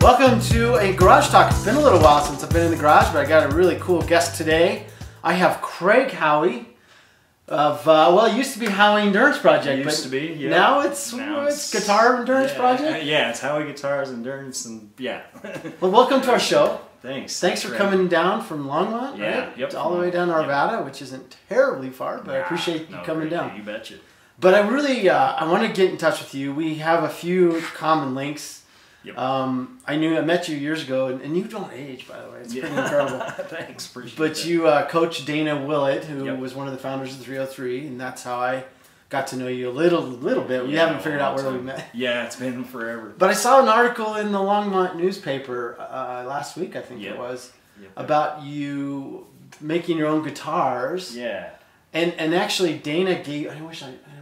Welcome to a garage talk. It's been a little while since I've been in the garage, but I got a really cool guest today. I have Craig Howie of, well, it used to be Howie Endurance Project. It used to be, yeah. Now it's Guitar Endurance Project? Yeah, it's Howie Guitars, Endurance, and yeah. Well, welcome to our show. Thanks. Thanks for coming down from Longmont, Yeah, right? yep. All the way down to Arvada, which isn't terribly far, but I appreciate you coming down. You betcha. But I really, I want to get in touch with you. We have a few common links. Yep. I met you years ago, and you don't age, by the way. It's pretty incredible. Thanks, appreciate it. But you coach Dana Willett, who was one of the founders of the 303, and that's how I got to know you a little bit. We haven't figured out where we met. Yeah, it's been forever. But I saw an article in the Longmont newspaper last week, I think it was, about you making your own guitars. Yeah. And actually, Dana gave, I'm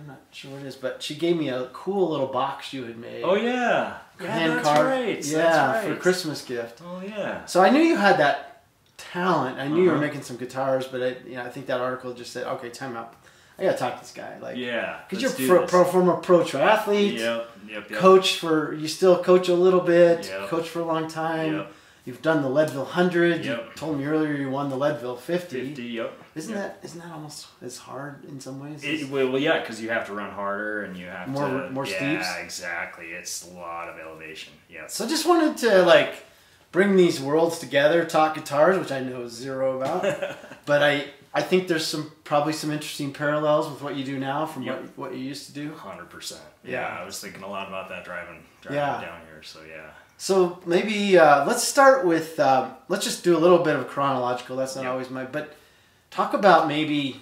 not sure what it is, but she gave me a cool little box you had made. Oh, yeah. Hand that's carved. right. Yeah, that's right. for a Christmas gift. Oh, yeah. So I knew you had that talent. I knew you were making some guitars, but I think that article just said, okay, time out. I gotta talk to this guy. Like, yeah. Because you're former pro triathlete. Yep. Coach you still coach a little bit. Yep. Coach for a long time. Yep. You've done the Leadville 100. Yep. You told me earlier you won the Leadville 50. 50, yep. Isn't that almost as hard in some ways? Well, yeah, because you have to run harder and you have more steeps. Yeah, exactly. It's a lot of elevation. Yeah. So I just wanted to bring these worlds together, talk guitars, which I know zero about, but I think there's probably some interesting parallels with what you do now from what you used to do. 100%. Yeah, I was thinking a lot about that driving down here. So yeah. So maybe let's start with let's just do a little bit of chronological. That's not always but talk about maybe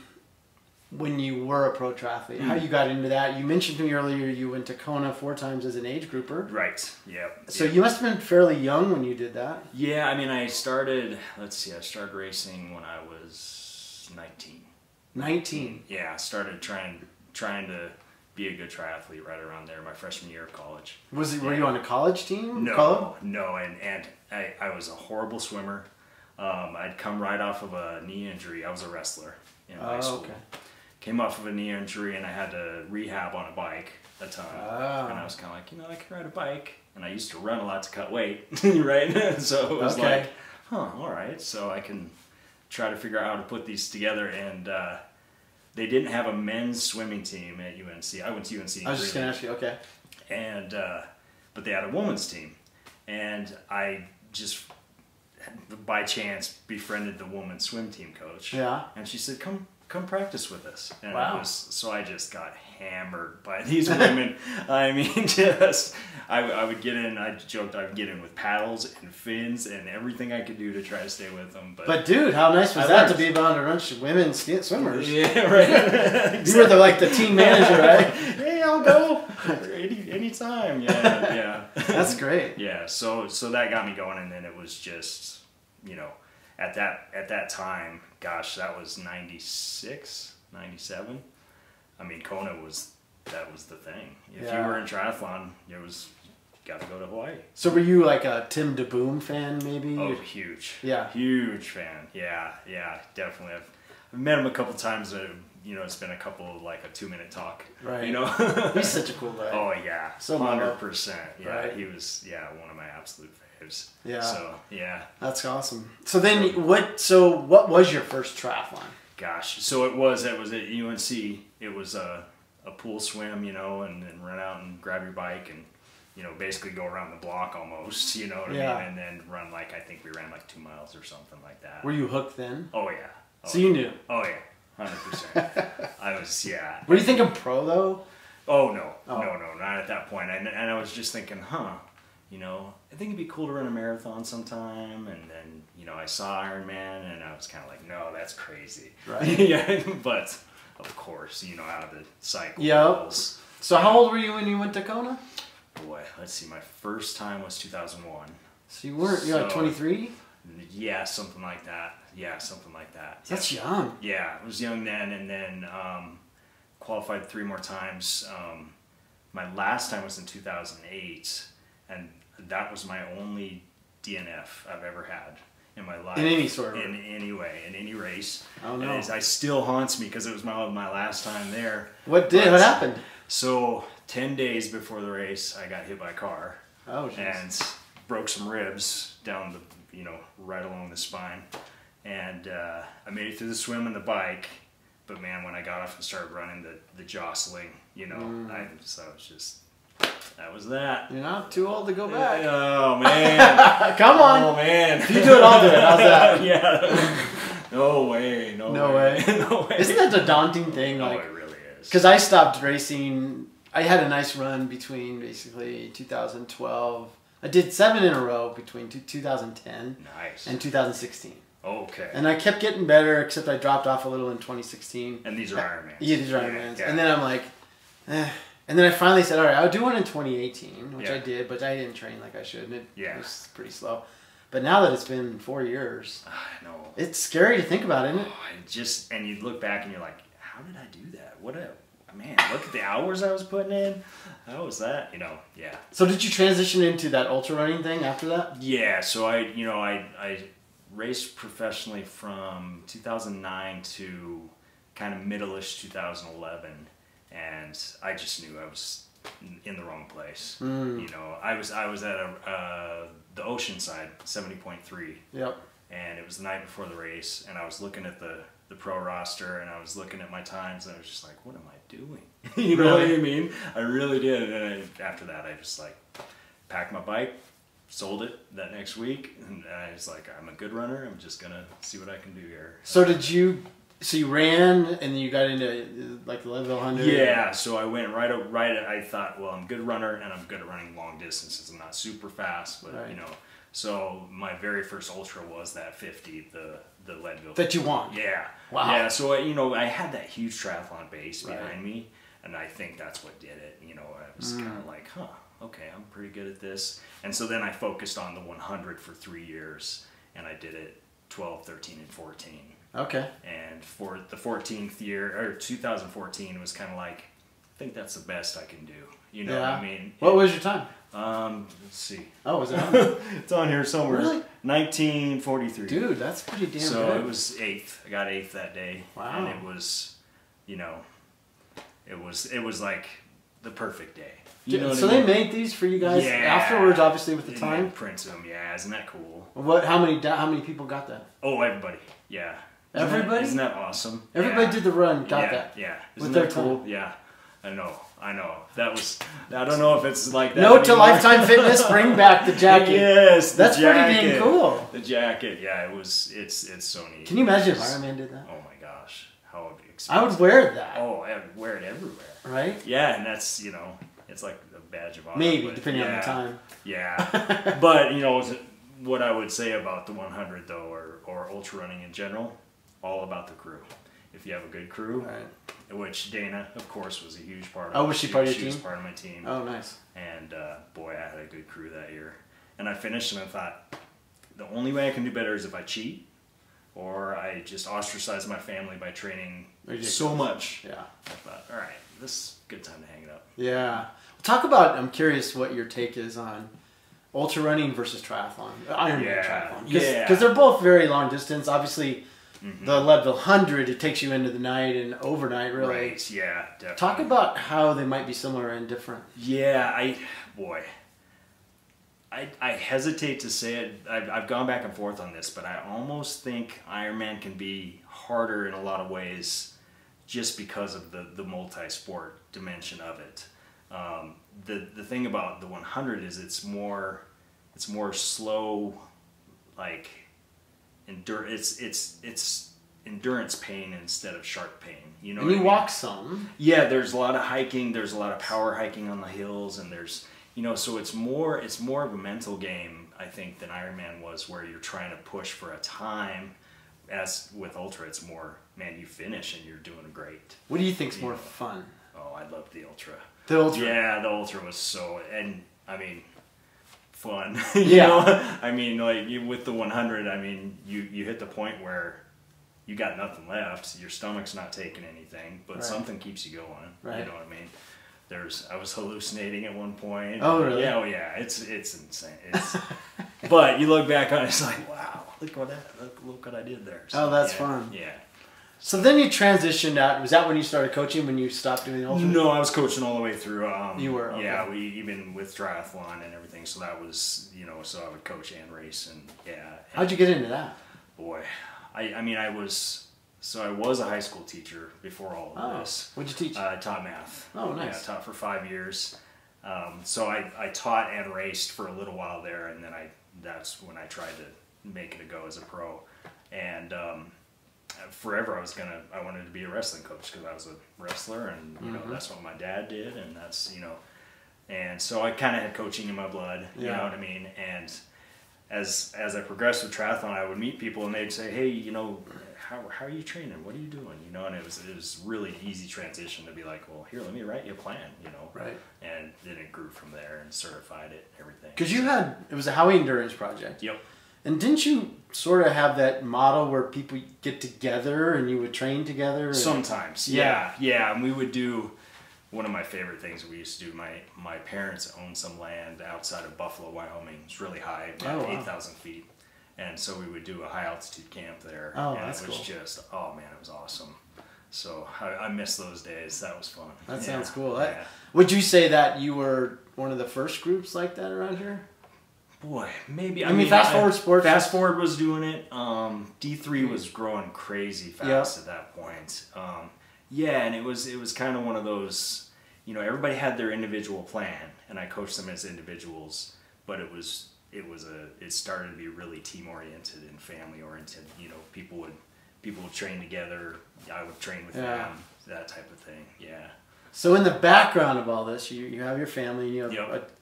when you were a pro triathlete, how you got into that. You mentioned to me earlier you went to Kona 4 times as an age grouper. Right. Yeah. So you must have been fairly young when you did that. Yeah, I mean, I started racing when I was 19. 19. Yeah, I started trying to be a good triathlete right around there, my freshman year of college. Were you on a college team? No, and I was a horrible swimmer. I'd come right off of a knee injury. I was a wrestler in high school. Okay. Came off of a knee injury and I had to rehab on a bike a ton. And I was kind of like, I can ride a bike. And I used to run a lot to cut weight, right? So it was like, all right. So I can try to figure out how to put these together. And they didn't have a men's swimming team at UNC. I went to UNC. I was just going to ask you, okay. And, but they had a women's team. And I just, by chance, befriended the women's swim team coach. Yeah. And she said, come practice with us. And so I just got hammered by these women. I mean, I would get in, I joked, I would get in with paddles and fins and everything I could do to try to stay with them. But dude, how nice was that to be able to run women swimmers? Yeah, right. You were the team manager, right? Hey, I'll go anytime. Yeah. That's great. Yeah, so that got me going, and then it was just, at that time, gosh, that was 96, 97. I mean, Kona that was the thing. If you were in triathlon, you got to go to Hawaii. So were you like a Tim DeBoom fan, maybe? Oh, huge. Yeah. Huge fan. Yeah, definitely. I've met him a couple times. It's been a couple like a 2-minute talk. Right. He's such a cool guy. Oh yeah. So 100%. Yeah. Right. He was one of my absolute faves. Yeah. So yeah. That's awesome. So then what was your first triathlon? Gosh. So it was at UNC. It was a pool swim, and then run out and grab your bike and basically go around the block almost, you know what I mean? And then run I think we ran 2 miles or something like that. Were you hooked then? Oh yeah. So you knew? Oh yeah. 100%. I was, Were you thinking pro though? Oh no, not at that point. And I was just thinking, I think it'd be cool to run a marathon sometime. And then, I saw Ironman and I was kind of like, no, that's crazy. Right. Yeah, but of course, how the cycle goes. So how old were you when you went to Kona? Boy, let's see. My first time was 2001. So you were 23? Yeah, something like that. Yeah, something like that. That's young. Yeah, I was young then, and then qualified 3 more times. My last time was in 2008, and that was my only DNF I've ever had in my life. In any sort of... In any way, in any race. Oh, no. And it still haunts me because it was my last time there. What happened? So, 10 days before the race, I got hit by a car. Oh, jeez. And broke some ribs down the, right along the spine. And I made it through the swim and the bike. But man, when I got off and started running, the jostling, that was that. You're not too old to go back. Oh man. Come on. Oh man. If you do it, I'll do it. How's that? Yeah. No way. No way. No way. Isn't that a daunting thing? No, like, it really is. Because I stopped racing. I had a nice run between basically 2012. I did 7 in a row between 2010 and 2016. Okay. And I kept getting better, except I dropped off a little in 2016. And these are Ironmans. Yeah, these are Ironmans. Yeah. And then I'm like, And then I finally said, all right, I'll do one in 2018, which I did, but I didn't train like I should. And it was pretty slow. But now that it's been 4 years, I know. It's scary to think about, isn't it? And you look back and you're like, how did I do that? Man, look at the hours I was putting in. How was that? Yeah. So did you transition into that ultra running thing after that? Yeah. So I raced professionally from 2009 to kind of middle-ish 2011, and I just knew I was in the wrong place. I was at the Oceanside 70.3. Yep. And it was the night before the race, and I was looking at the pro roster, and I was looking at my times, and I was just like, what am I doing? You know what I mean? I really did. And after that, I just packed my bike, sold it that next week, and I was like, I'm a good runner. I'm just gonna see what I can do here. So you ran, and then you got into the Leadville 100? Yeah, so I went right. I thought, well, I'm a good runner, and I'm good at running long distances. I'm not super fast, but So my very first ultra was that 50, the Leadville. That you won? Yeah. Wow. Yeah, so I had that huge triathlon base behind me, and I think that's what did it. I was kind of like, okay, I'm pretty good at this. And so then I focused on the 100 for 3 years, and I did it 12, 13, and 14. Okay. And for the 14th year, or 2014, was kind of like, I think that's the best I can do. You know what I mean? What was your time? Let's see. Oh, was it on? It's on here somewhere. Really? 1943. Dude, that's pretty damn good. So it was 8th. I got 8th that day. Wow. And it was, it was like the perfect day. So they made these for you guys afterwards, obviously, with the time? They print them, yeah. Isn't that cool? How many people got that? Oh, everybody. Yeah. Everybody? Isn't that awesome? Everybody did the run, got that. Yeah. Isn't that cool? Time? Yeah. I know. That was, I don't know if it's like that. Note to Lifetime Fitness, bring back the jacket. Yes, that's pretty damn cool. The jacket, yeah, it's so neat. Can you imagine if Iron Man did that? Oh my gosh, how expensive. I would wear that. Oh, I would wear it everywhere. Right? Yeah, and that's, it's like a badge of honor. Maybe, depending on the time. Yeah. But, what I would say about the 100, though, or ultra running in general, all about the crew. If you have a good crew, which Dana, of course, was a huge part of. Oh, was she part of your team? She was part of my team. Oh, nice. And boy, I had a good crew that year. And I finished, and I thought, the only way I can do better is if I cheat, or I just ostracize my family by training so much. Yeah. I thought, all right, this is a good time to hang it up. Yeah. Talk about, I'm curious what your take is on ultra running versus triathlon, Ironman triathlon. Because they're both very long distance. Obviously, the Leadville 100, it takes you into the night and overnight, really. Right, yeah, definitely. Talk about how they might be similar and different. Yeah, I hesitate to say it. I've gone back and forth on this, but I almost think Ironman can be harder in a lot of ways just because of the multi-sport dimension of it. The thing about the 100 is it's more slow, like it's endurance pain instead of sharp pain. You know. And you walk some. Yeah, there's a lot of hiking. There's a lot of power hiking on the hills, and there's so it's more of a mental game, I think, than Ironman was, where you're trying to push for a time. As with ultra, it's more, man, you finish and you're doing great. What do you think's more fun? Oh, I love the ultra. The ultra. Yeah, the ultra was fun. With the 100, you hit the point where you got nothing left. Your stomach's not taking anything, but something keeps you going. Right. You know what I mean? I was hallucinating at one point. Oh, really? Yeah, oh yeah. It's insane. But you look back on it, it's like, wow, look what I did there. So, that's fun. Yeah. So then you transitioned out. Was that when you started coaching? When you stopped doing the ultra? No, I was coaching all the way through. You were, okay. Yeah. We even with triathlon and everything. So that was, you know, so I would coach and race, and yeah. How'd you get into that? Boy, I mean, I was a high school teacher before all of this. What'd you teach? I taught math. Oh, nice. Yeah, I taught for 5 years. So I taught and raced for a little while there, and then that's when I tried to make it a go as a pro. And forever I wanted to be a wrestling coach because I was a wrestler, and you know that's what my dad did, and that's, you know, and so I kind of had coaching in my blood, you know what I mean. And as I progressed with triathlon, I would meet people and they'd say, hey, you know, how are you training? What are you doing? You know, and it was really easy transition to be like, well, here, let me write you a plan, you know. Right. And then it grew from there and certified it, everything. Because it was a Howie Endurance Project. Yep. And didn't you sort of have that model where people get together and you would train together? Sometimes, yeah. And we would do, one of my favorite things we used to do, my parents owned some land outside of Buffalo, Wyoming. It's really high, about 8,000 feet. And so we would do a high altitude camp there. Oh, and that's it was cool. just, oh man, it was awesome. So I miss those days. That was fun. That sounds cool. Yeah. Would you say that you were one of the first groups like that around here? Boy, maybe. I mean, Fast Forward Sports. Fast Forward was doing it. D3 was growing crazy fast at that point. And it was kind of one of those, you know, everybody had their individual plan, and I coached them as individuals, but it started to be really team oriented and family oriented. You know, people would train together. I would train with them, that type of thing. Yeah. So in the background of all this, you have your family, and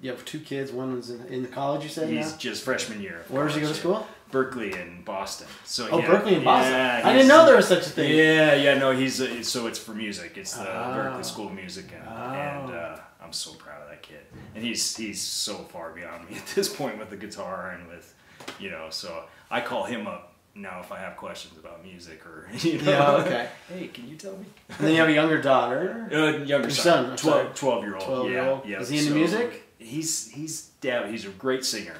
you have 2 kids. One was in college, you said? He's just freshman year. Where does he go to school? Berkeley in Boston. So Berkeley in Boston. Yeah, I didn't know there was such a thing. No, so it's for music. It's the Berkeley School of Music, and I'm so proud of that kid. And he's so far beyond me at this point with the guitar and with, you know, so I call him up now if I have questions about music or, you know. Yeah, okay. Hey, can you tell me? And then you have a younger daughter? Younger son. 12-year-old. 12-year-old. Yeah. Is he into music? He's a great singer.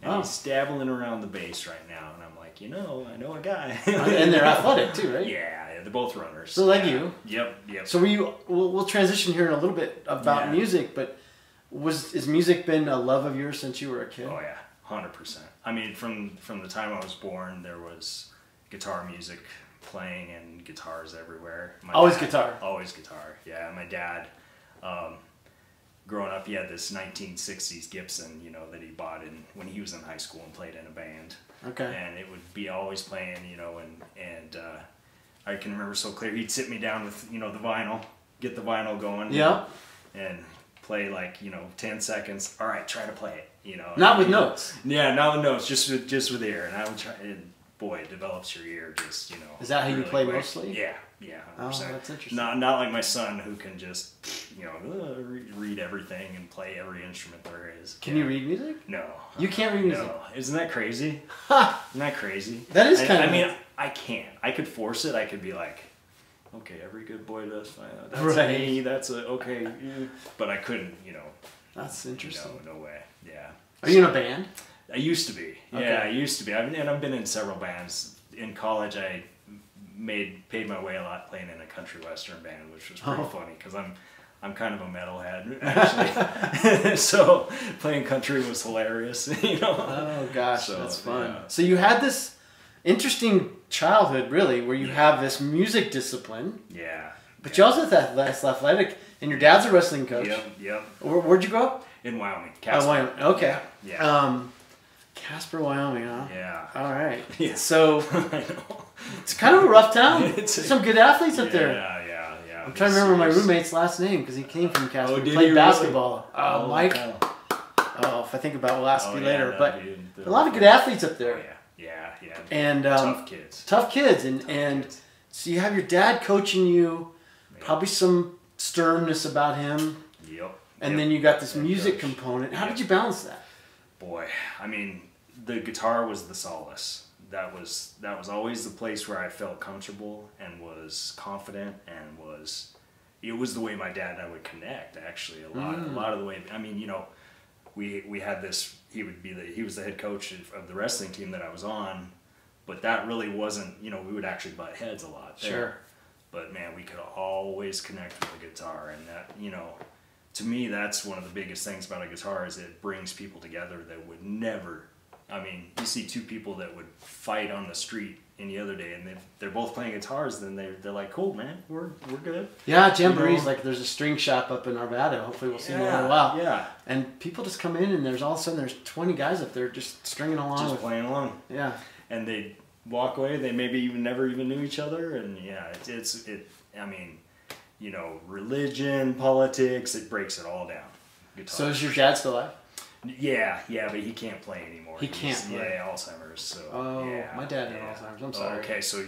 And he's dabbling around the bass right now. And I'm like, you know, I know a guy. And they're athletic too, right? Yeah, they're both runners. So like you. Yep. So we'll transition here in a little bit about music, but has music been a love of yours since you were a kid? Oh yeah, 100%. I mean, from the time I was born, there was guitar music playing and guitars everywhere. Always guitar? Always guitar, yeah. My dad, growing up, he had this 1960s Gibson, you know, that he bought when he was in high school and played in a band. Okay. And it would be always playing, you know, and I can remember so clear. He'd sit me down with, you know, the vinyl, get the vinyl going. Yeah. And play like, you know, 10 seconds. All right, try to play it, you know. Not with notes. Yeah, not with notes, just with ear. And I would try, and boy, it develops your ear just, you know. Is that how really you play quick. Mostly? Yeah, 100%. Oh, that's interesting. Not like my son who can just, you know, read everything and play every instrument there is. Can you read music? No. You can't read music? No. Isn't that crazy? Ha! Isn't that crazy? That is kind of... I mean, I can't. I could force it. I could be like, okay, every good boy does find out. That's me. That's okay. But I couldn't, you know. That's interesting. No way. Yeah. Are you in a band? I used to be. Okay. Yeah, I used to be. I've been in several bands. In college, I paid my way a lot playing in a country western band, which was pretty funny because I'm kind of a metalhead actually. So playing country was hilarious, you know. Oh gosh, that's fun. Yeah. So you had this interesting childhood, really, where you have this music discipline. Yeah. But you also have that less athletic, and your dad's a wrestling coach. Yep. Where'd you grow up? In Wyoming. Casper. Wyoming. Okay. Yeah. Casper, Wyoming, huh? Yeah. All right. Yeah. So I know. It's kind of a rough town. There's some good athletes up there. Yeah. I'm trying to remember my roommate's last name because he came from Casper. Oh, he played basketball. Really? Mike. No. Oh, if I think about it, we'll ask you later. No, but a lot of good athletes up there. Yeah. And tough kids. Tough kids. And so you have your dad coaching you, probably some sternness about him. Yep. And then you got this music component. How did you balance that? Boy, I mean, the guitar was the solace. That was always the place where I felt comfortable and was confident and it was the way my dad and I would connect actually a lot of the way. I mean, you know, we had this, he was the head coach of the wrestling team that I was on, but that really wasn't, you know, we would actually butt heads a lot there. Sure. But man, we could always connect with the guitar, and that, you know, to me, that's one of the biggest things about a guitar is it brings people together that would never. I mean, you see two people that would fight on the street any other day, and they're both playing guitars. Then they're like, "Cool, man, we're good." Yeah, jamborees. Like there's a string shop up in Arvada. Hopefully, we'll see more in a while. Yeah. And people just come in, and there's all of a sudden there's 20 guys up there just stringing along, just playing along. Yeah. And they walk away. They maybe never even knew each other, and yeah, it. I mean, you know, religion, politics, it breaks it all down. Guitar. So is your dad still alive? Yeah, but he can't play anymore. He can't play. Yeah, Alzheimer's. So. Oh, yeah, my dad had Alzheimer's. I'm sorry. Oh, okay, so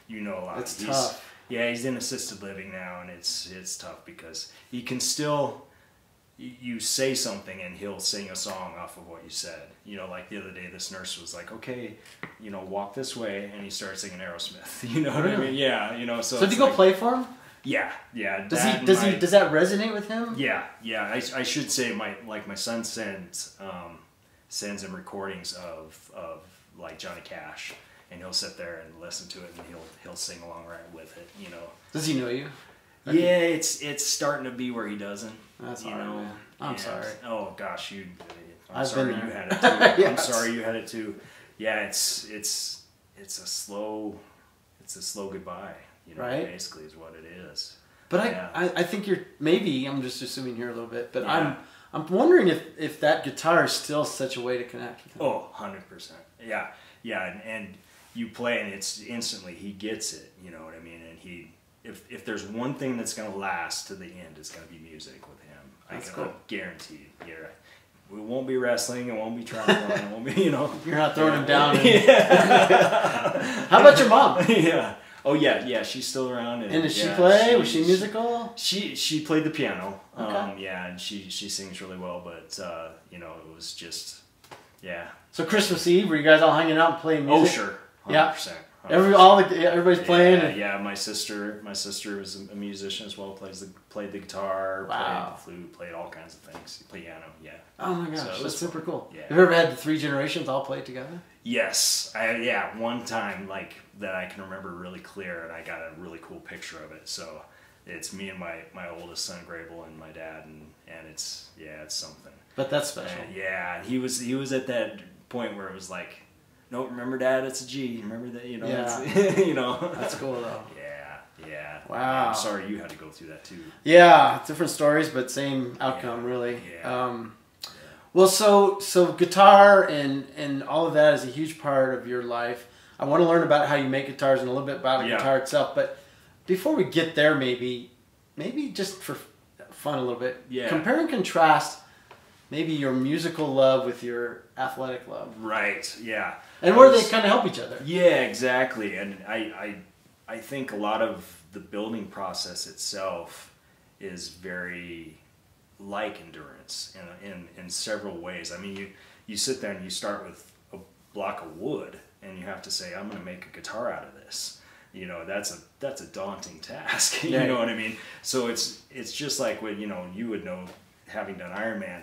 you know a lot. It's tough. Yeah, he's in assisted living now, and it's tough because he can still. You say something and he'll sing a song off of what you said. You know, like the other day, this nurse was like, "Okay, you know, walk this way," and he started singing Aerosmith. You know what I mean? Yeah, you know. So did you go play for him? Yeah. Does that resonate with him? Yeah. I should say my son sends him recordings of like Johnny Cash, and he'll sit there and listen to it, and he'll sing along right with it. You know. Does he know you? Yeah, it's starting to be where he doesn't. That's hard, man. I'm sorry. Oh gosh, I'm I've sorry been there. you had it too. Yes. I'm sorry you had it too. Yeah, it's a slow goodbye. You know, right? Basically, is what it is. But yeah. I think I'm just assuming here a little bit, but yeah. I'm wondering if that guitar is still such a way to connect with him. Oh, 100%. Yeah, and you play and it's instantly he gets it. You know what I mean? And if there's one thing that's gonna last to the end, it's gonna be music with him. That's cool. Guaranteed. Yeah. It won't be wrestling. It won't be triathlon. It won't be, you know. You're not throwing him down. Yeah. How about your mom? Yeah. Oh yeah. She's still around. And did she play? Was she musical? She played the piano. Okay. Yeah, and she sings really well. But you know, it was just yeah. So Christmas Eve, were you guys all hanging out and playing music? Oh sure. 100%. Yeah. 100%. Everybody's playing. Yeah. My sister was a musician as well. Played the guitar. Wow. Played the flute. Played all kinds of things. Piano. Yeah. Oh my gosh, that's super cool. Yeah. Have you ever had the 3 generations all play together? Yes. One time like that I can remember really clear, and I got a really cool picture of it. So it's me and my oldest son Grable and my dad, and it's something. But that's special. Yeah, he was at that point where it was like, no, remember Dad, it's a G. Remember that, you know. Yeah. You know. That's cool though. Yeah. Wow. I'm sorry you had to go through that too. Yeah, different stories, but same outcome really. Yeah. Well, so guitar and all of that is a huge part of your life. I want to learn about how you make guitars and a little bit about the guitar itself. But before we get there, maybe just for fun a little bit, compare and contrast maybe your musical love with your athletic love. Right. Yeah. And where they kind of help each other. Yeah, exactly. And I think a lot of the building process itself is very like endurance in several ways. I mean, you sit there and you start with a block of wood and you have to say, I'm going to make a guitar out of this. You know, that's a daunting task. You know what I mean? So it's just like when, you know, you would know, having done Ironman,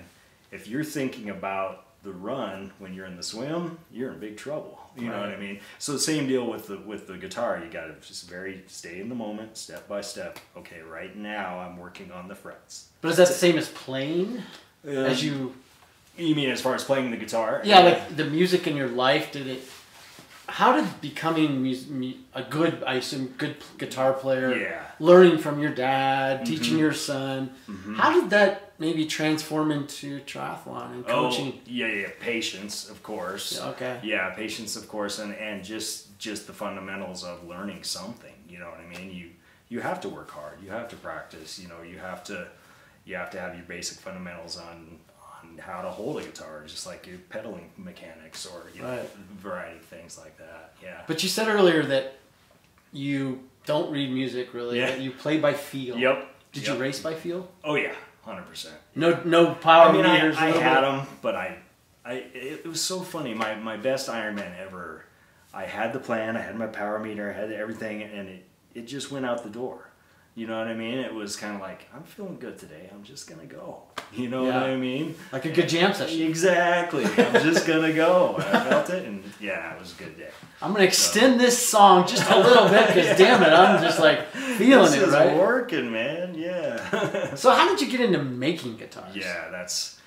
if you're thinking about the run when you're in the swim, you're in big trouble. You know what I mean? So the same deal with the guitar. You got to just stay in the moment, step by step. Okay, right now I'm working on the frets. But is that the same as playing? As you mean as far as playing the guitar? Yeah, like the music in your life. How did becoming a good guitar player, learning from your dad, teaching your son, how did that maybe transform into triathlon and coaching? Oh, yeah, patience, of course. Okay. Yeah, patience, of course, and just the fundamentals of learning something. You know what I mean? You have to work hard. You have to practice. You know, you have to have your basic fundamentals on how to hold a guitar, just like your pedaling mechanics or a variety of things like that. Yeah. But you said earlier that you don't read music really. That you play by feel. Yep. Did you race by feel? Oh yeah, 100%. No power meters. I had them, but it was so funny. My best Ironman ever. I had the plan. I had my power meter. I had everything, and it just went out the door. You know what I mean? It was kind of like, I'm feeling good today. I'm just going to go. You know what I mean? Like a good jam session. Exactly. I'm just going to go. And I felt it, and yeah, it was a good day. I'm going to extend this song just a little bit because, damn it, I'm just like feeling it, right? This is working, man. Yeah. So how did you get into making guitars? Yeah, it's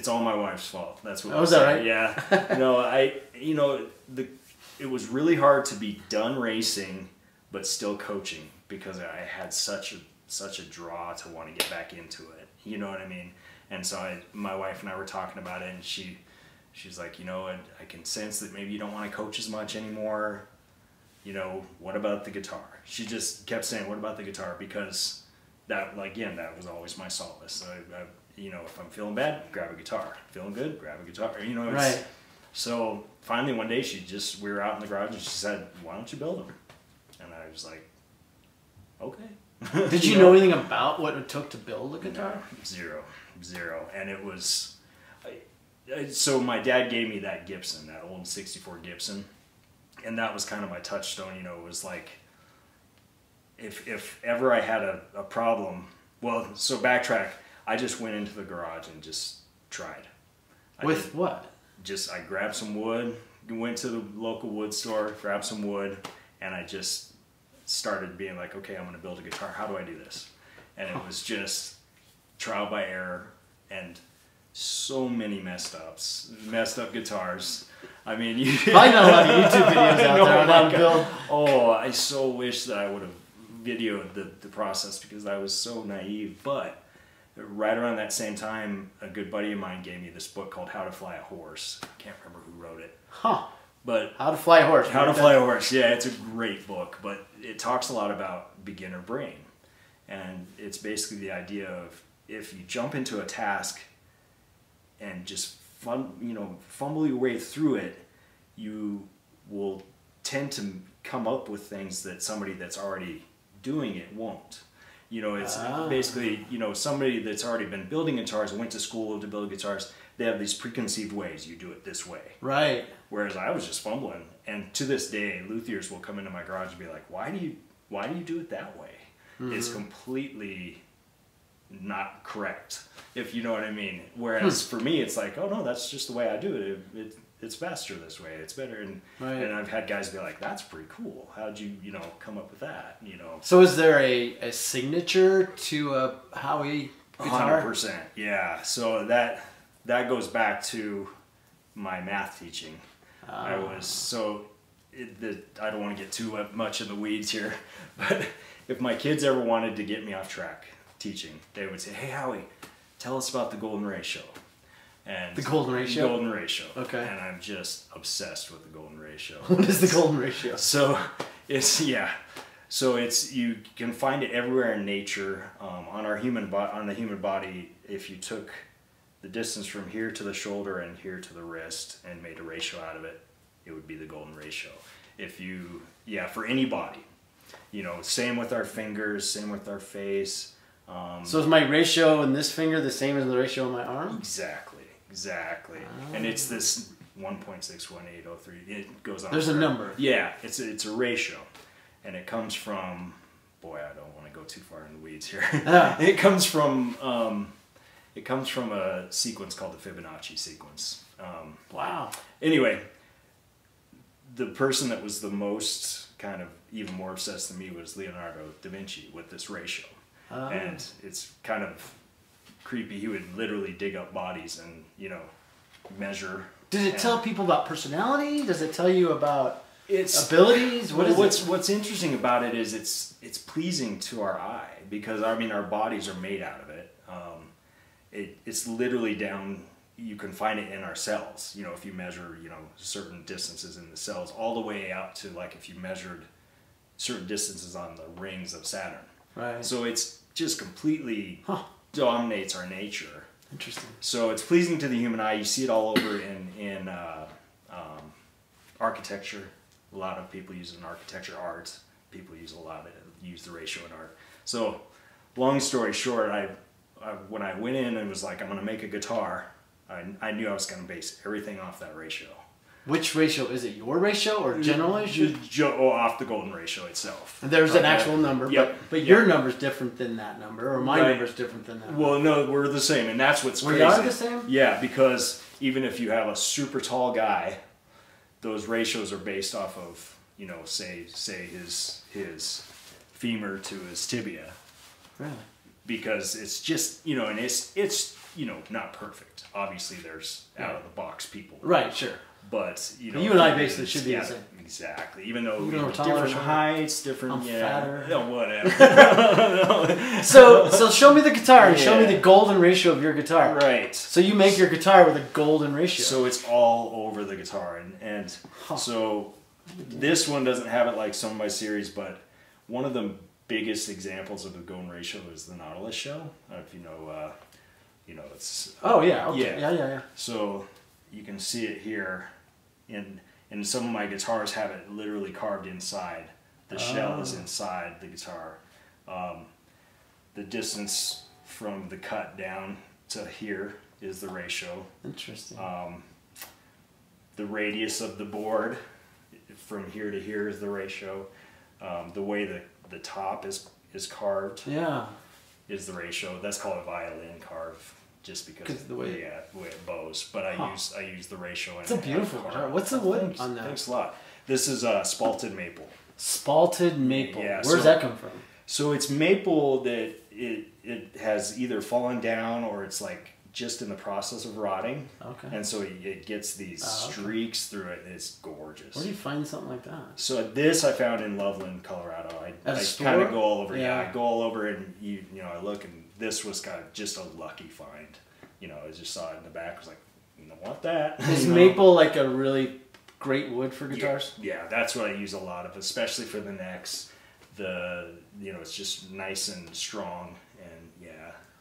all my wife's fault. That's what. Oh, is that right? Yeah. It was really hard to be done racing, but still coaching, because I had such a draw to want to get back into it. You know what I mean? And so my wife and I were talking about it, and she's like, I can sense that maybe you don't want to coach as much anymore. What about the guitar? She just kept saying, what about the guitar? Because that was always my solace. If I'm feeling bad, grab a guitar. Feeling good, grab a guitar. Right. So finally one day we were out in the garage, and she said, why don't you build them? And I was like, okay. Did you know anything about what it took to build a guitar? No, zero. And it was, so my dad gave me that Gibson, that old 64 Gibson. And that was kind of my touchstone. It was like, if ever I had a problem, so backtrack, I just went into the garage and just tried. With what? I grabbed some wood, went to the local wood store, grabbed some wood, and I just started being like, okay, I'm going to build a guitar. How do I do this? And it was just trial by error, and so many messed up guitars. I mean, I know a lot of YouTube videos out there on how to build. Oh, I so wish that I would have videoed the process, because I was so naive. But right around that same time, a good buddy of mine gave me this book called How to Fly a Horse. I can't remember who wrote it. Huh. But How to Fly a Horse. How to Fly a Horse. Yeah, it's a great book, but it talks a lot about beginner brain. And it's basically the idea of, if you jump into a task and just fumble your way through it, you will tend to come up with things that somebody that's already doing it won't. It's basically, somebody that's already been building guitars and went to school to build guitars, they have these preconceived ways. You do it this way. Right. Whereas I was just fumbling. And to this day, luthiers will come into my garage and be like, why do you do it that way? Mm-hmm. It's completely not correct, if you know what I mean. Whereas for me, it's like, oh no, that's just the way I do it. It's faster this way. It's better. And I've had guys be like, that's pretty cool. How'd you, come up with that? So is there a signature to a Howie guitar? 100%. Yeah. So that goes back to my math teaching. I don't want to get too much in the weeds here, but if my kids ever wanted to get me off track teaching, they would say, hey, Howie, tell us about the golden ratio. And the golden ratio? Golden ratio. Okay. And I'm just obsessed with the golden ratio. What is the golden ratio? So you can find it everywhere in nature. On the human body, if you took the distance from here to the shoulder and here to the wrist and made a ratio out of it, it would be the golden ratio. For any body, same with our fingers, same with our face. So is my ratio in this finger the same as the ratio in my arm? Exactly. And it's this 1.61803. It goes on. There's a number. Yeah, it's a ratio, and it comes from. Boy, I don't want to go too far in the weeds here. It comes from a sequence called the Fibonacci sequence. Wow. Anyway, the person that was the most kind of even more obsessed than me was Leonardo Da Vinci with this ratio. And it's kind of creepy. He would literally dig up bodies and, measure. Did it tell people about personality? Does it tell you about abilities? What's interesting about it is it's pleasing to our eye, because our bodies are made out of it. It's literally down. You can find it in our cells. If you measure, certain distances in the cells, all the way out to like if you measured certain distances on the rings of Saturn. Right. So it's just completely dominates our nature. Interesting. So it's pleasing to the human eye. You see it all over in architecture. A lot of people use it in architecture. Art. People use the ratio in art. So, long story short, when I went in and was like, I'm going to make a guitar, I knew I was going to base everything off that ratio. Which ratio is it? Your ratio or general ratio? Off the golden ratio itself. There's an actual number, yep. but your number's different than that number, or my number's different than that number. Well, no, we're the same, and that's what's crazy. We are the same? Yeah, because even if you have a super tall guy, those ratios are based off of, you know, say his femur to his tibia. Really? Because it's just, you know, and it's you know, not perfect. Obviously, there's out of the box people. Right, sure. But you know, you and I basically should be the same. Exactly. Even though we're different heights, different. I'm fatter. No, whatever. So show me the guitar and show me the golden ratio of your guitar. Right. So you make your guitar with a golden ratio. So it's all over the guitar, and so this one doesn't have it like some of my series, but one of the biggest examples of a golden ratio is the Nautilus shell. I don't know if you know it's. Oh yeah. Okay. Yeah. So you can see it here. And some of my guitars have it literally carved inside. The shell is inside the guitar. The distance from the cut down to here is the ratio. Interesting. The radius of the board from here to here is the ratio. The way the top is carved is the ratio. That's called a violin carve. Just because of the way it bows, but I use the ratio. It's a beautiful guitar. What's the wood on that? Thanks a lot. This is Spalted Maple. Spalted Maple. Yeah, where's that come from? So it's maple that it has either fallen down or it's like just in the process of rotting. Okay. And so it gets these streaks through it. And it's gorgeous. Where do you find something like that? So this I found in Loveland, Colorado. I kind of go all over. Yeah, I go all over and you know I look and. This was kind of just a lucky find. You know, I just saw it in the back. I was like, I don't want that. Is maple like a really great wood for guitars? Yeah, that's what I use a lot of, especially for the necks. You know, it's just nice and strong, and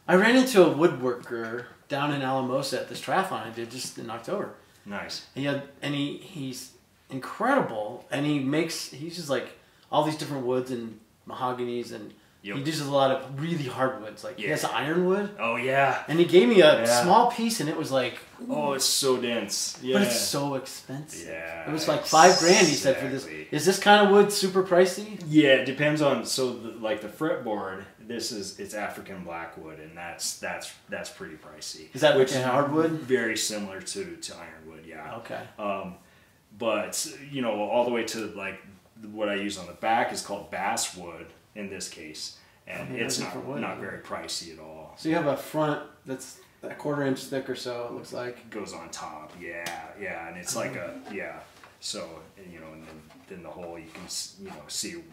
I ran into a woodworker down in Alamosa at this triathlon I did just in October. Nice. He's incredible, and he's just like all these different woods and mahoganies and. Yep. He uses a lot of really hard woods. Like he has ironwood. Oh yeah. And he gave me a small piece, and it was like. Oh, it's so dense. Yeah. But it's so expensive. Yeah. It was like $5,000. He said for this. Is this kind of wood super pricey? Yeah, it depends on. So like the fretboard, it's African blackwood, and that's pretty pricey. Is that like a hardwood? Very similar to ironwood. Yeah. Okay. But you know, all the way to like what I use on the back is called basswood. In this case, and it's not very pricey at all. So you have a front that's a 1/4 inch thick or so. It looks like it goes on top. Yeah, and it's like So you know, and then the whole you can see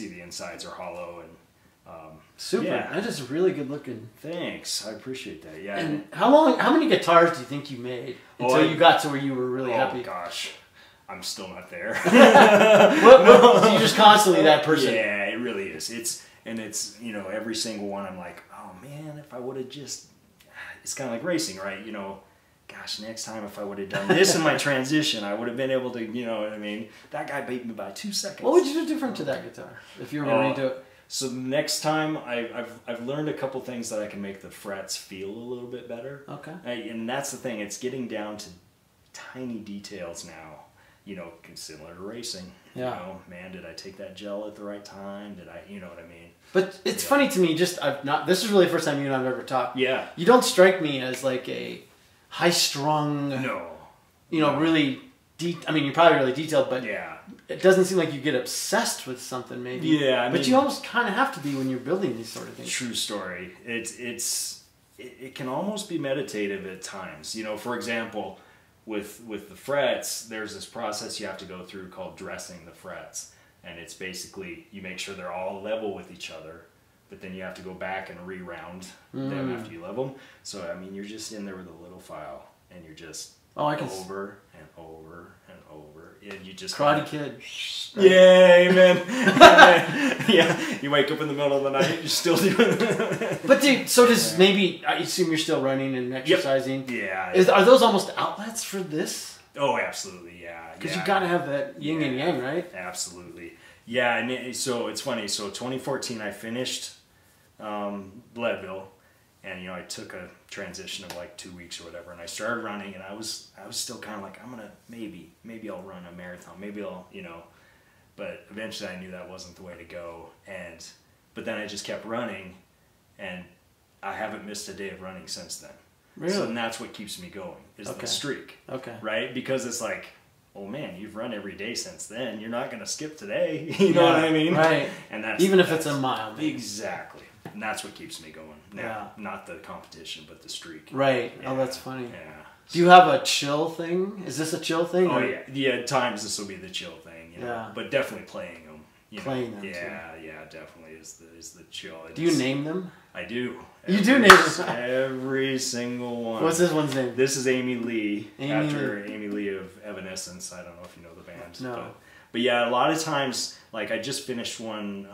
the insides are hollow and super. That is really good looking. Thanks, I appreciate that. Yeah. And how many guitars do you think you made until you got to where you were really happy? Oh gosh. I'm still not there. So you're just constantly that person. Yeah, it really is. It's you know, every single one I'm like, oh man, if I would have just, it's kind of like racing, right? You know, gosh, next time if I would have done this in my transition, I would have been able to, you know what I mean? That guy beat me by 2 seconds. What would you do different to that guitar if you were going to redo it? So the next time, I've learned a couple things that I can make the frets feel a little bit better. Okay. And that's the thing. It's getting down to tiny details now. You know, similar to racing. Yeah. You know, man, did I take that gel at the right time? Did I, you know what I mean? But it's funny to me, this is really the first time you and I've ever talked. Yeah. You don't strike me as like a high-strung, really, I mean, you're probably really detailed, but it doesn't seem like you get obsessed with something maybe. Yeah. But you almost kind of have to be when you're building these sort of things. True story. It can almost be meditative at times. You know, for example, with the frets, there's this process you have to go through called dressing the frets. And it's basically, you make sure they're all level with each other, but then you have to go back and re-round them after you level them. So, I mean, you're just in there with a little file, and you're just over and over and over. And you just... Karate Kid. Yeah, amen. Yeah, you wake up in the middle of the night, you're still doing it. But dude, so does maybe, I assume you're still running and exercising. Yep. Yeah. Are those almost outlets for this? Oh, absolutely, yeah. Because you gotta have that yin and yang, right? Absolutely. Yeah, and so it's funny. So 2014, I finished Leadville, And, I took a transition of like 2 weeks or whatever, and I started running, and I was still kind of like, I'm going to, maybe I'll run a marathon. Maybe I'll, but eventually I knew that wasn't the way to go. But then I just kept running, and I haven't missed a day of running since then. Really? So, and that's what keeps me going, is the streak. Okay. Right? Because it's like, oh man, you've run every day since then. You're not going to skip today. You know what I mean? Right. And that's even if it's a mile. Maybe. Exactly. And that's what keeps me going. Now, not the competition, but the streak. Right. Yeah. Oh, that's funny. Yeah. Do you have a chill thing? Is this a chill thing? Oh, yeah. Yeah, at times this will be the chill thing. Yeah. But definitely playing them. Playing them, yeah, too. Yeah, definitely is the chill. Do you name them? I do. You do name them? Every single one. What's this one's name? This is Amy Lee, after Amy Lee of Evanescence. I don't know if you know the band. No. But yeah, a lot of times, like I just finished one,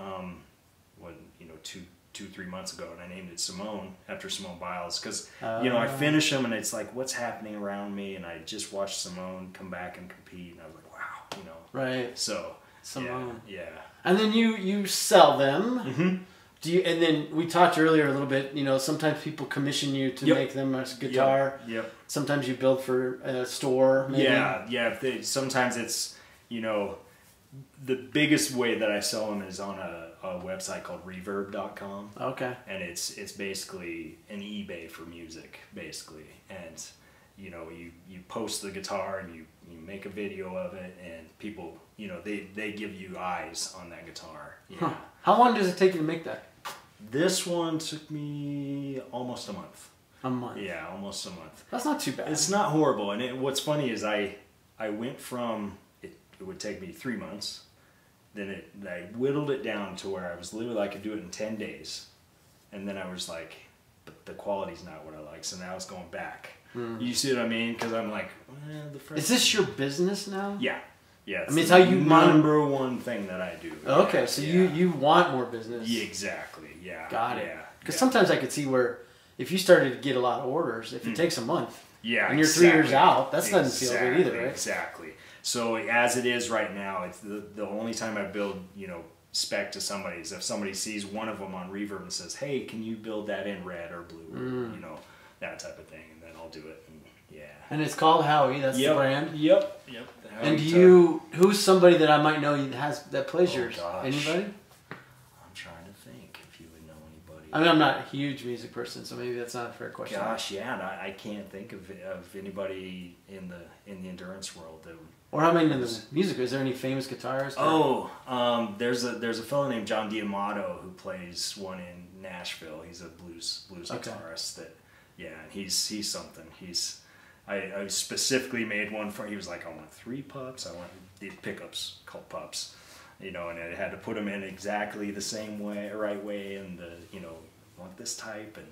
2-3 months ago, and I named it Simone after Simone Biles, because I finish them and it's like, what's happening around me, and I just watched Simone come back and compete, and I was like, wow, Right. So Simone. Yeah. And then you sell them. Mm-hmm. Do you? And then we talked earlier a little bit. Sometimes people commission you to make them a guitar. Yep. Sometimes you build for a store. Maybe. Yeah. Sometimes it's the biggest way that I sell them is on a website called reverb.com. Okay. And it's basically an eBay for music, basically. And you post the guitar and you make a video of it, and people they give you eyes on that guitar. Yeah. Huh. How long does it take you to make that? This one took me almost a month. A month. Yeah, almost a month. That's not too bad. It's not horrible. And what's funny is I went from it would take me 3 months. Then I whittled it down to where I was literally, I could do it in 10 days. And then I was like, but the quality's not what I like. So now it's going back. You see what I mean? Because I'm like, is this your business now? Yeah. Yeah. I mean, it's how you number one thing that I do. Okay, yeah, so you want more business. Yeah, exactly. Yeah. Got it. Yeah. Because sometimes I could see where if you started to get a lot of orders, if it takes a month, and you're 3 years out, that doesn't feel good either, right? Exactly. So as it is right now, it's the only time I build, spec to somebody is if somebody sees one of them on Reverb and says, "Hey, can you build that in red or blue?" Or, that type of thing, and then I'll do it. And, yeah. And it's called Howie. That's the brand. Yep. And who's somebody that I might know that plays yours? Gosh. Anybody? I'm trying to think if you would know anybody. I mean, I'm not a huge music person, so maybe that's not a fair question. Gosh, yeah, I can't think of anybody in the endurance world that. Or how many in the music? Is there any famous guitarists? There's a fellow named John D'Amato who plays one in Nashville. He's a blues guitarist. And he's something. I specifically made one for. He was like, I want 3 pups. I want these pickups called pups. And I had to put them in exactly the same way, right way, and want this type, and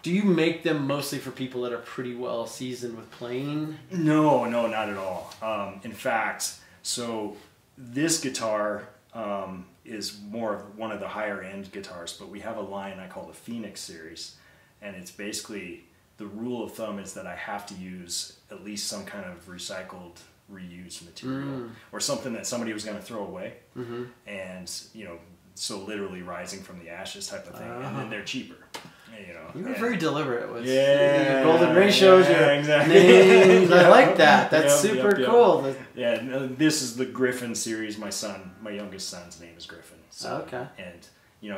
Do you make them mostly for people that are pretty well seasoned with playing? No, not at all. In fact, so this guitar is more of one of the higher end guitars, but we have a line I call the Phoenix series, and it's basically the rule of thumb is that I have to use at least some kind of recycled, reused material or something that somebody was going to throw away, and so literally rising from the ashes type of thing, and then they're cheaper. You were very deliberate with your golden ratios, your exactly. names. I like that. That's super cool. Yeah, this is the Griffin series. My youngest son's name is Griffin. So, okay. And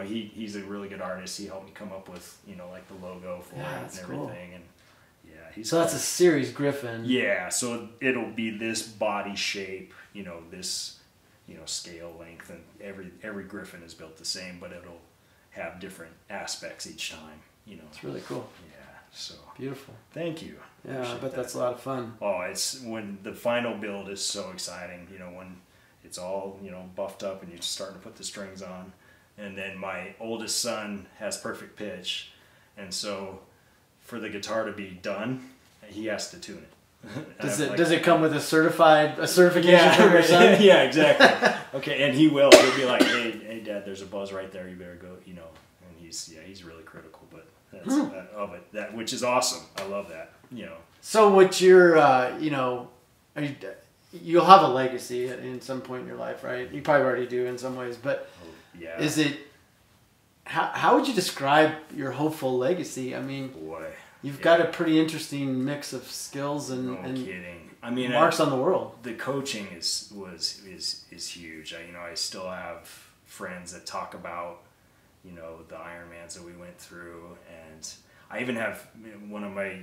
he's a really good artist. He helped me come up with like the logo for it and everything. Cool. And so that's a series Griffin. Yeah, so it'll be this body shape, this scale length, and every Griffin is built the same, but it'll have different aspects each time. It's really cool. Yeah, so beautiful. Thank you. Yeah, I bet that's a lot of fun. Oh, it's when the final build is so exciting. When it's all buffed up and you're starting to put the strings on, and then my oldest son has perfect pitch, and so for the guitar to be done, he has to tune it. Does it come with a certification from your son? Yeah, exactly. Okay, and he'll be like, hey, Dad, there's a buzz right there. You better go. And he's really critical, but that's of it. That which is awesome. I love that. So what you're you'll have a legacy in some point in your life, right? You probably already do in some ways, but is it? how would you describe your hopeful legacy? I mean, boy, you've got a pretty interesting mix of skills and kidding. I mean, marks on the world. The coaching is huge. I still have friends that talk about, the Ironmans that we went through, and I even have one of my,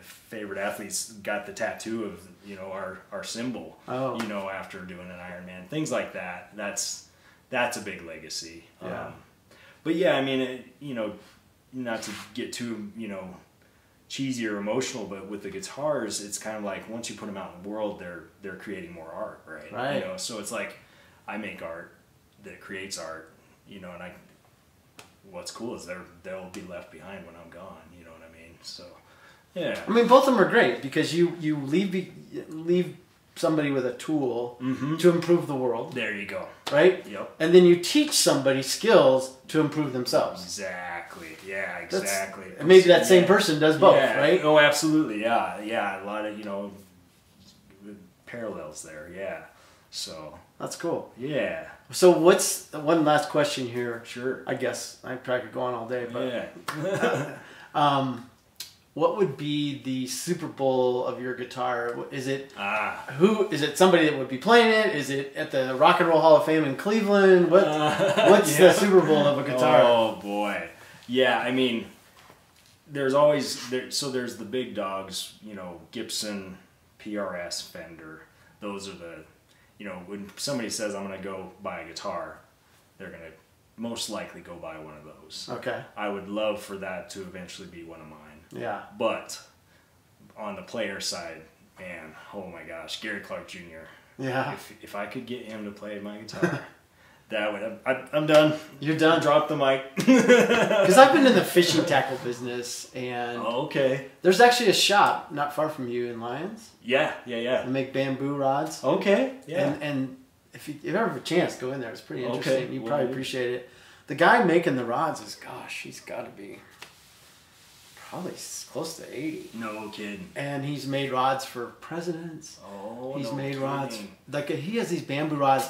favorite athletes got the tattoo of, our symbol, after doing an Ironman, things like that. That's a big legacy. Yeah. But yeah, I mean, not to get too, cheesy or emotional, but with the guitars, it's kind of like once you put them out in the world, they're creating more art, right? Right. So it's like I make art that creates art, and what's cool is they'll be left behind when I'm gone. You know what I mean? So yeah. I mean, both of them are great because you leave somebody with a tool to improve the world. There you go. Right? Yep. And then you teach somebody skills to improve themselves. Exactly. Yeah, exactly. And maybe that same person does both, right? Oh, absolutely. Yeah. Yeah. A lot of, parallels there. Yeah. So. That's cool. Yeah. So what's one last question here? Sure. I guess I probably could go on all day, but yeah. what would be the Super Bowl of your guitar? Is it is it somebody that would be playing it? Is it at the Rock and Roll Hall of Fame in Cleveland? What's the Super Bowl of a guitar? Oh boy. Yeah, I mean, there's always there's the big dogs, Gibson, PRS, Fender. Those are the when somebody says I'm going to go buy a guitar, they're going to most likely go buy one of those. Okay. I would love for that to eventually be one of mine. Yeah. But on the player side, man, oh my gosh, Gary Clark Jr. Yeah. If I could get him to play my guitar, that would I'm done. You're done. Drop the mic. Because I've been in the fishing tackle business, and okay. There's actually a shop not far from you in Lyons. Yeah. They make bamboo rods. Okay. Yeah. And if you ever have a chance, go in there. It's pretty interesting. Okay. You probably appreciate it. The guy making the rods he's got to be probably close to 80. No kidding. And he's made rods for presidents. Oh, he's no made kidding. rods. Like he has these bamboo rods.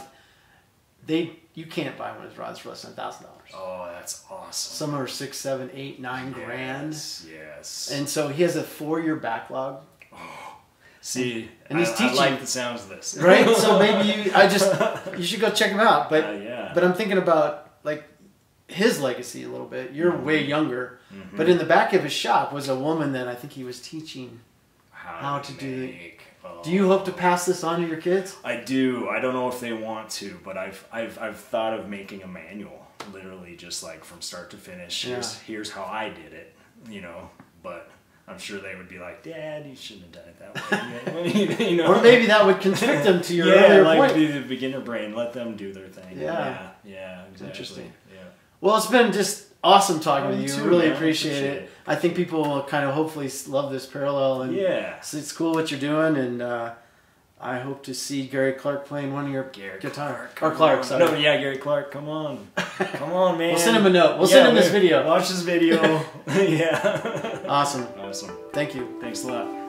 You can't buy one of his rods for less than $1,000. Oh, that's awesome. Some are $6, $7, $8, $9 grand. Yes. And so he has a 4-year backlog. Oh, see, and he's teaching. I like the sounds of this. Right? So maybe you should go check him out. But yeah. But I'm thinking about like his legacy a little bit. You're way younger. But in the back of his shop was a woman that I think he was teaching how to do it. Do you hope to pass this on to your kids? I do. I don't know if they want to, but I've thought of making a manual, literally just like from start to finish. Yeah. Here's how I did it, But I'm sure they would be like, "Dad, you shouldn't have done it that way." Or maybe that would constrict them to your earlier earlier like point. Be the beginner brain. Let them do their thing. Yeah. Yeah. Exactly. Interesting. Yeah. Well, it's been just awesome talking with you. Too, really man. appreciate it. I think people will kind of hopefully love this parallel, and it's cool what you're doing, and I hope to see Gary Clark playing one of your guitar. Clark, sorry. No, yeah, Gary Clark, come on. Come on, man. We'll send him a note. We'll send him this video. Watch this video. Yeah. Awesome. Awesome. Thank you. Thanks a lot.